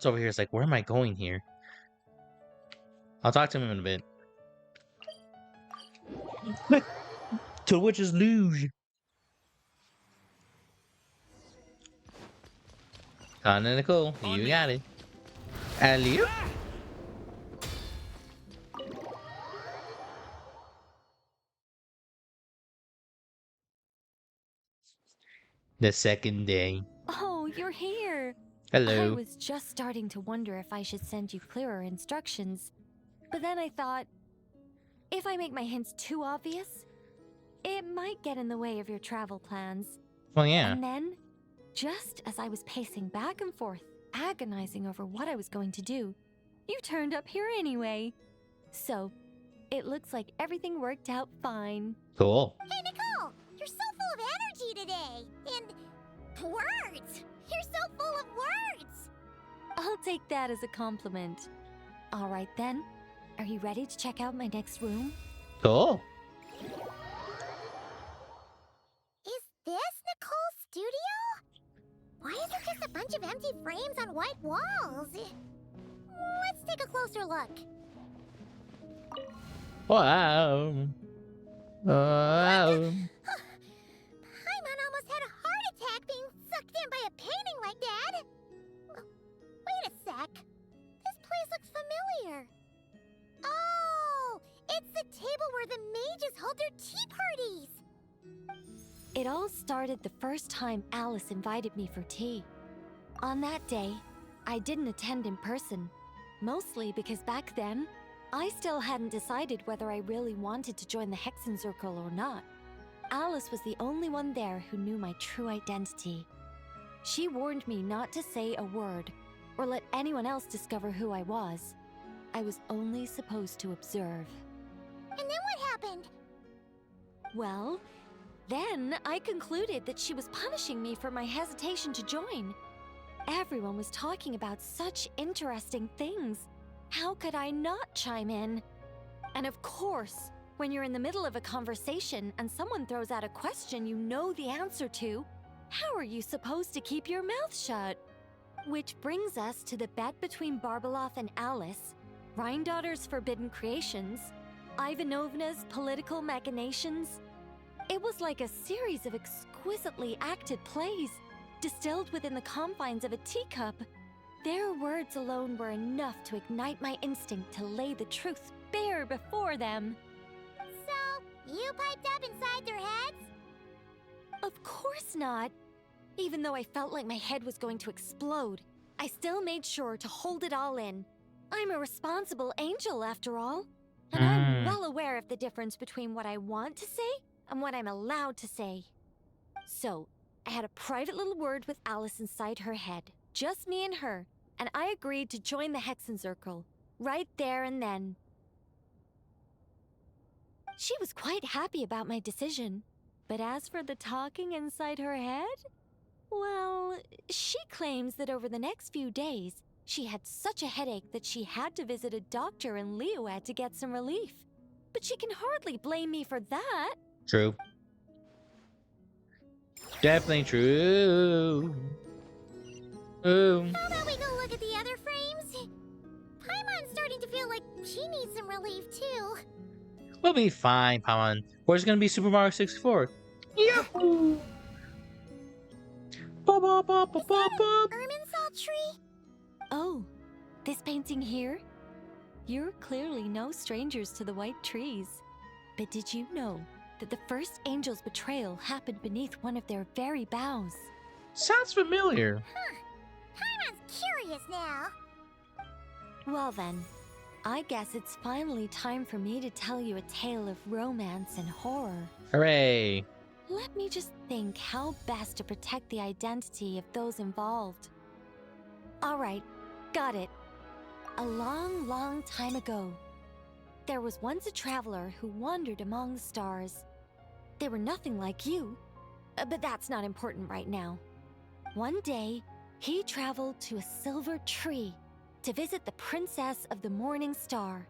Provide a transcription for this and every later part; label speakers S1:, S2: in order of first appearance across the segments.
S1: It's over here. It's like, where am I going here? I'll talk to him in a bit. Quick! To the witch's luge! Connor Nicole, you got it. Alley. The second day.
S2: Oh, you're here. I
S1: Hello.
S2: was just starting to wonder if I should send you clearer instructions. But then I thought, if I make my hints too obvious, it might get in the way of your travel plans.
S1: Well, yeah.
S2: And then, just as I was pacing back and forth, agonizing over what I was going to do, you turned up here anyway. So, it looks like everything worked out fine.
S1: Cool.
S3: Hey, Nicole! You're so full of energy today! And words! You're so full of words!
S2: I'll take that as a compliment. All right then. Are you ready to check out my next room?
S1: Cool.
S3: Is this Nicole's studio? Why is there just a bunch of empty frames on white walls? Let's take a closer look.
S1: Wow. Wow.
S3: Paimon almost had a heart attack being sucked in by a painting like that. Wait a sec. This place looks familiar. Oh, it's the table where the mages hold their tea parties.
S2: It all started the first time Alice invited me for tea. On that day, I didn't attend in person, mostly because back then, I still hadn't decided whether I really wanted to join the Hexen Circle or not. Alice was the only one there who knew my true identity. She warned me not to say a word or let anyone else discover who I was. I was only supposed to observe.
S3: And then what happened?
S2: Well, then I concluded that she was punishing me for my hesitation to join. Everyone was talking about such interesting things. How could I not chime in? And of course, when you're in the middle of a conversation and someone throws out a question you know the answer to, how are you supposed to keep your mouth shut? Which brings us to the bet between Barbeloth and Alice, Rhindaughter's forbidden creations, Ivanovna's political machinations. It was like a series of exquisitely acted plays, distilled within the confines of a teacup. Their words alone were enough to ignite my instinct to lay the truth bare before them.
S3: So, you piped up inside their heads?
S2: Of course not. Even though I felt like my head was going to explode, I still made sure to hold it all in. I'm a responsible angel, after all. And I'm well aware of the difference between what I want to say and what I'm allowed to say. So, I had a private little word with Alice inside her head, just me and her, and I agreed to join the Hexen Circle, right there and then. She was quite happy about my decision, but as for the talking inside her head, well, she claims that over the next few days, she had such a headache that she had to visit a doctor in Liyue to get some relief. But she can hardly blame me for that.
S1: True. Definitely true. Ooh.
S3: How about we go look at the other frames? Paimon's starting to feel like she needs some relief too.
S1: We'll be fine, Paimon. Where's gonna be Super Mario 64? Yahoo! Ba ba ba ba ba ba.
S3: Irminsul tree?
S2: Oh, this painting here? You're clearly no strangers to the white trees. But did you know that the first angel's betrayal happened beneath one of their very boughs?
S1: Sounds familiar.
S3: Paimon's curious now.
S2: Well then, I guess it's finally time for me to tell you a tale of romance and horror.
S1: Hooray!
S2: Let me just think how best to protect the identity of those involved. Alright, got it. A long, long time ago, there was once a traveler who wandered among the stars. They were nothing like you, but that's not important right now. One day, he traveled to a silver tree to visit the princess of the morning star.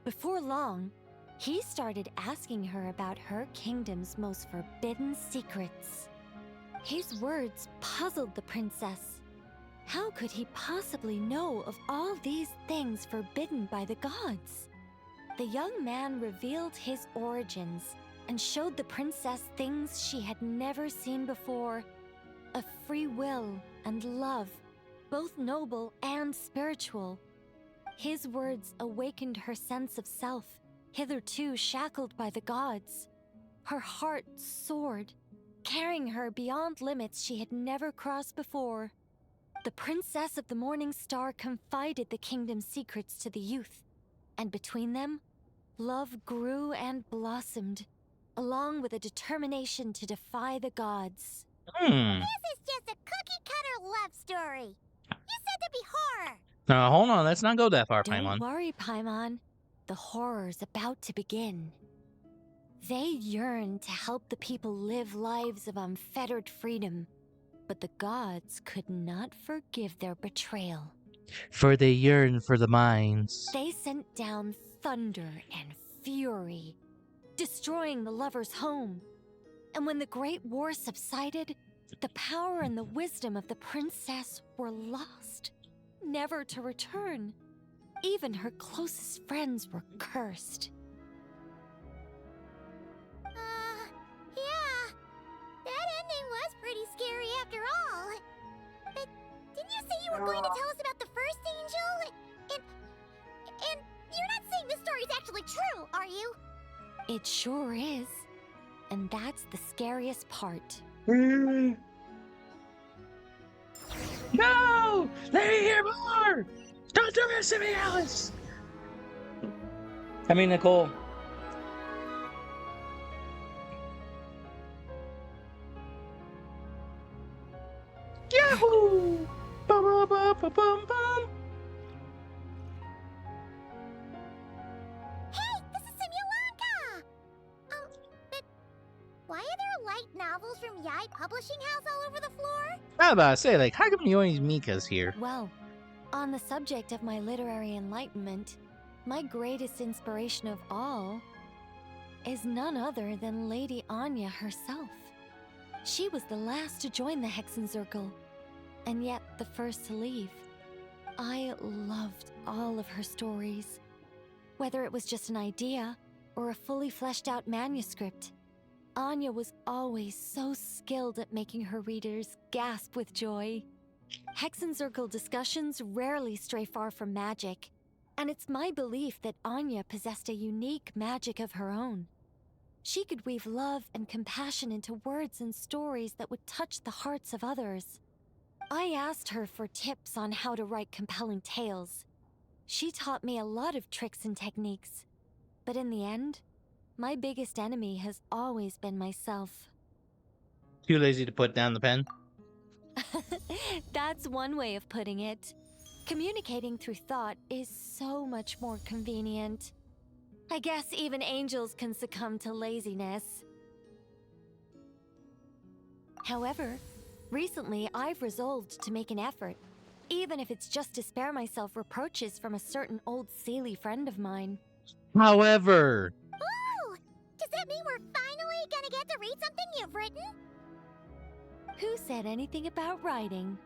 S2: Before long, he started asking her about her kingdom's most forbidden secrets. His words puzzled the princess. How could he possibly know of all these things forbidden by the gods? The young man revealed his origins and showed the princess things she had never seen before. A free will and love, both noble and spiritual. His words awakened her sense of self, hitherto shackled by the gods. Her heart soared, carrying her beyond limits she had never crossed before. The Princess of the Morning Star confided the kingdom's secrets to the youth, and between them, love grew and blossomed, along with a determination to defy the gods.
S3: This is just a cookie-cutter love story. You said to be horror.
S1: Now, hold on. Let's not go that far,
S2: Don't
S1: Paimon.
S2: worry, Paimon. The horror's about to begin. They yearn to help the people live lives of unfettered freedom, but the gods could not forgive their betrayal.
S1: For they yearn for the mines.
S2: They sent down thunder and fury, destroying the lovers' home. And when the Great War subsided, the power and the wisdom of the princess were lost, never to return. Even her closest friends were cursed.
S3: Yeah. That ending was pretty scary after all. But didn't you say you were going to tell us about the first angel? And you're not saying this story's actually true, are you?
S2: It sure is. And that's the scariest part.
S1: No! Let me hear more! Don't do this to me, Alice! I mean, Nicole. Yahoo! Bum, bum, bum, bum, bum, bum.
S3: Hey, this is Simulanka! But why are there light novels from Yai Publishing House all over the floor?
S1: I was about to say, like, how come you only Mika's here?
S2: Well, on the subject of my literary enlightenment, my greatest inspiration of all is none other than Lady Anya herself. She was the last to join the Hexenzirkel, and yet the first to leave. I loved all of her stories, whether it was just an idea or a fully fleshed out manuscript. Anya was always so skilled at making her readers gasp with joy. Hexenzirkel discussions rarely stray far from magic, and it's my belief that Anya possessed a unique magic of her own. She could weave love and compassion into words and stories that would touch the hearts of others. I asked her for tips on how to write compelling tales. She taught me a lot of tricks and techniques, but in the end, my biggest enemy has always been myself.
S1: Too lazy to put down the pen?
S2: That's one way of putting it. Communicating through thought is so much more convenient. I guess even angels can succumb to laziness. However, recently I've resolved to make an effort, even if it's just to spare myself reproaches from a certain old Seelie friend of mine.
S1: However,
S3: Oh! Does that mean we're finally gonna get to read something you've written?
S2: Who said anything about writing?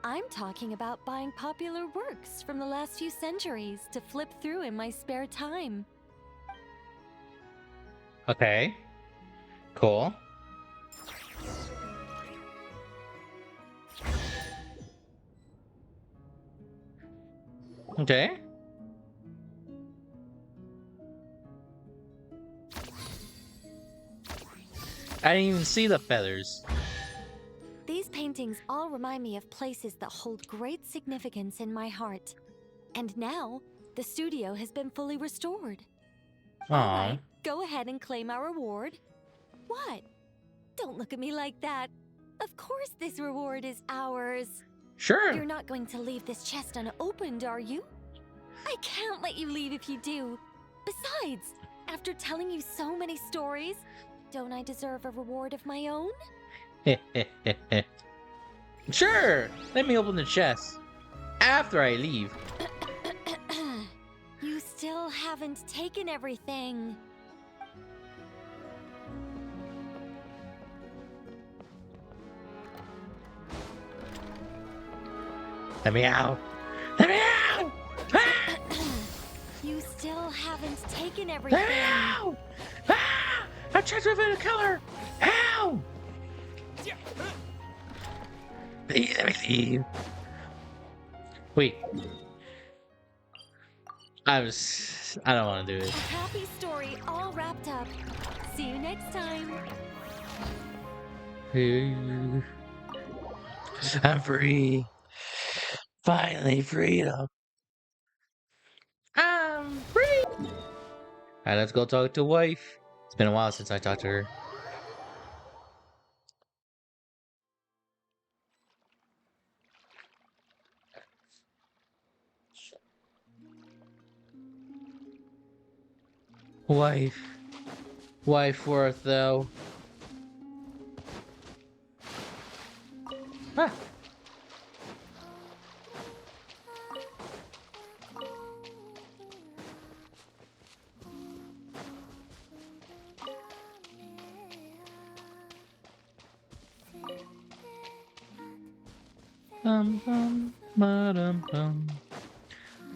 S2: I'm talking about buying popular works from the last few centuries to flip through in my spare time.
S1: okay. Cool. Okay. I didn't even see the feathers.
S2: These paintings all remind me of places that hold great significance in my heart. And now, the studio has been fully restored. All
S1: Aw.
S2: right, go ahead and claim our reward. What? Don't look at me like that. Of course this reward is ours.
S1: Sure.
S2: You're not going to leave this chest unopened, are you? I can't let you leave if you do. Besides, after telling you so many stories, don't I deserve a reward of my own?
S1: Sure. Let me open the chest. After I leave.
S2: You still haven't taken everything.
S1: Let me out! Let me out! Ah!
S2: You still haven't taken
S1: Let
S2: everything.
S1: me out! Ah! I'm trying to find a killer! Help! Please, let me leave. Wait. I don't want to do
S2: A
S1: it.
S2: happy story all wrapped up. See you next time.
S1: I'm free. Finally freedom. I'm free. Alright, let's go talk to wife. It's been a while since I talked to her. Wife. Wife worth though. Ah. Bum, ba-dum, bum.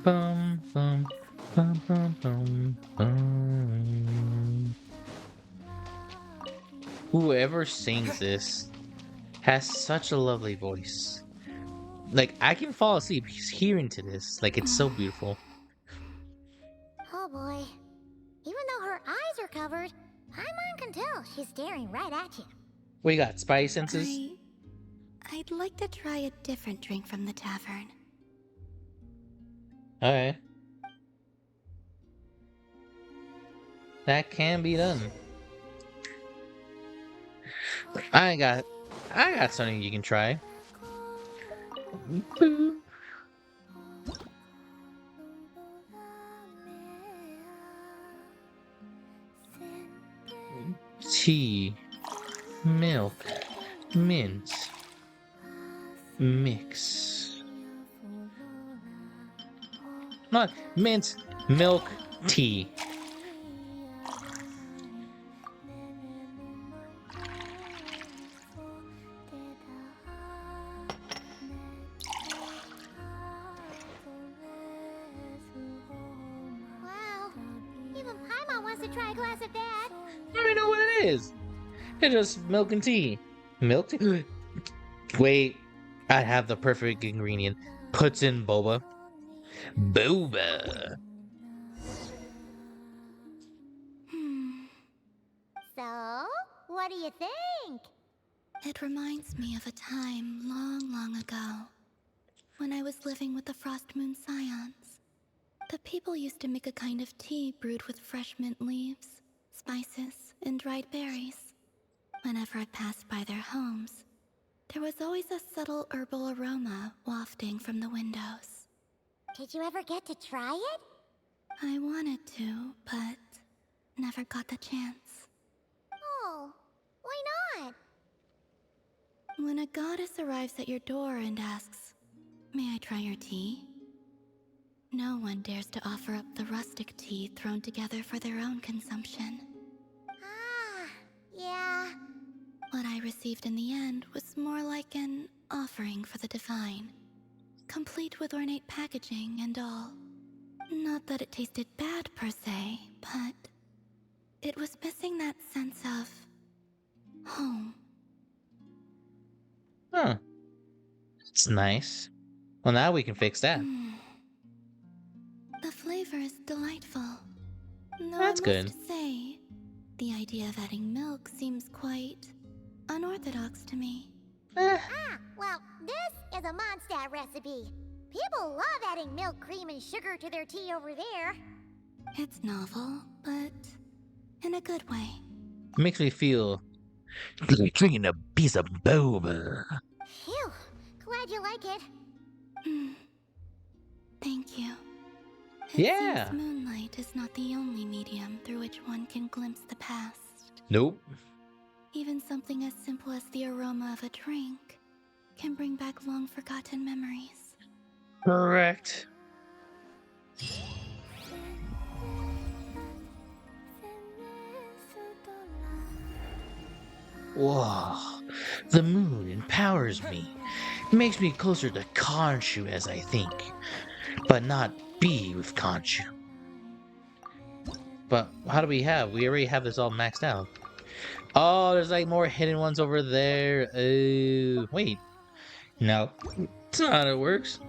S1: Bum, bum, bum, bum, bum, bum. Whoever sings this has such a lovely voice. Like, I can fall asleep hearing to this. Like, it's so beautiful.
S3: Oh boy. Even though her eyes are covered, Paimon can tell she's staring right at you.
S1: What you got? Spidey senses?
S4: I'd like to try a different drink from the tavern.
S1: Alright. That can be done. I got something you can try. Tea, milk, mint, mix. Not mint, milk, tea.
S3: Wow. Even Paimon wants to try a glass of that.
S1: I don't even know what it is. It's just milk and tea. Milk tea? Wait, I have the perfect ingredient. Puts in boba. Boba.
S3: So, what do you think?
S4: It reminds me of a time long, long ago, when I was living with the Frost Moon Scions. The people used to make a kind of tea brewed with fresh mint leaves, spices, and dried berries. Whenever I passed by their homes, there was always a subtle herbal aroma wafting from the windows.
S3: Did you ever get to try it?
S4: I wanted to, but never got the chance.
S3: Oh, why not?
S4: When a goddess arrives at your door and asks, "May I try your tea?" no one dares to offer up the rustic tea thrown together for their own consumption.
S3: Ah, yeah.
S4: What I received in the end was more like an offering for the divine, complete with ornate packaging and all. Not that it tasted bad per se, but it was missing that sense of home.
S1: Huh. It's nice. Well, now we can fix that.
S4: The flavor is delightful. Though
S1: That's
S4: I
S1: good.
S4: must say, the idea of adding milk seems quite unorthodox to me.
S3: Ah, well, this is a Mondstadt recipe. People love adding milk, cream, and sugar to their tea over there.
S4: It's novel, but in a good way.
S1: It makes me feel like drinking a piece of boba.
S3: Phew, glad you like it.
S4: Thank you. It
S1: Yeah.
S4: seems moonlight is not the only medium through which one can glimpse the past.
S1: Nope.
S4: Even something as simple as the aroma of a drink can bring back long-forgotten memories.
S1: Correct. Whoa. The moon empowers me. It makes me closer to Khonshu as I think, but not be with Khonshu. But how do we have? We already have this all maxed out. Oh, there's like more hidden ones over there. Wait. No, it's not how it works.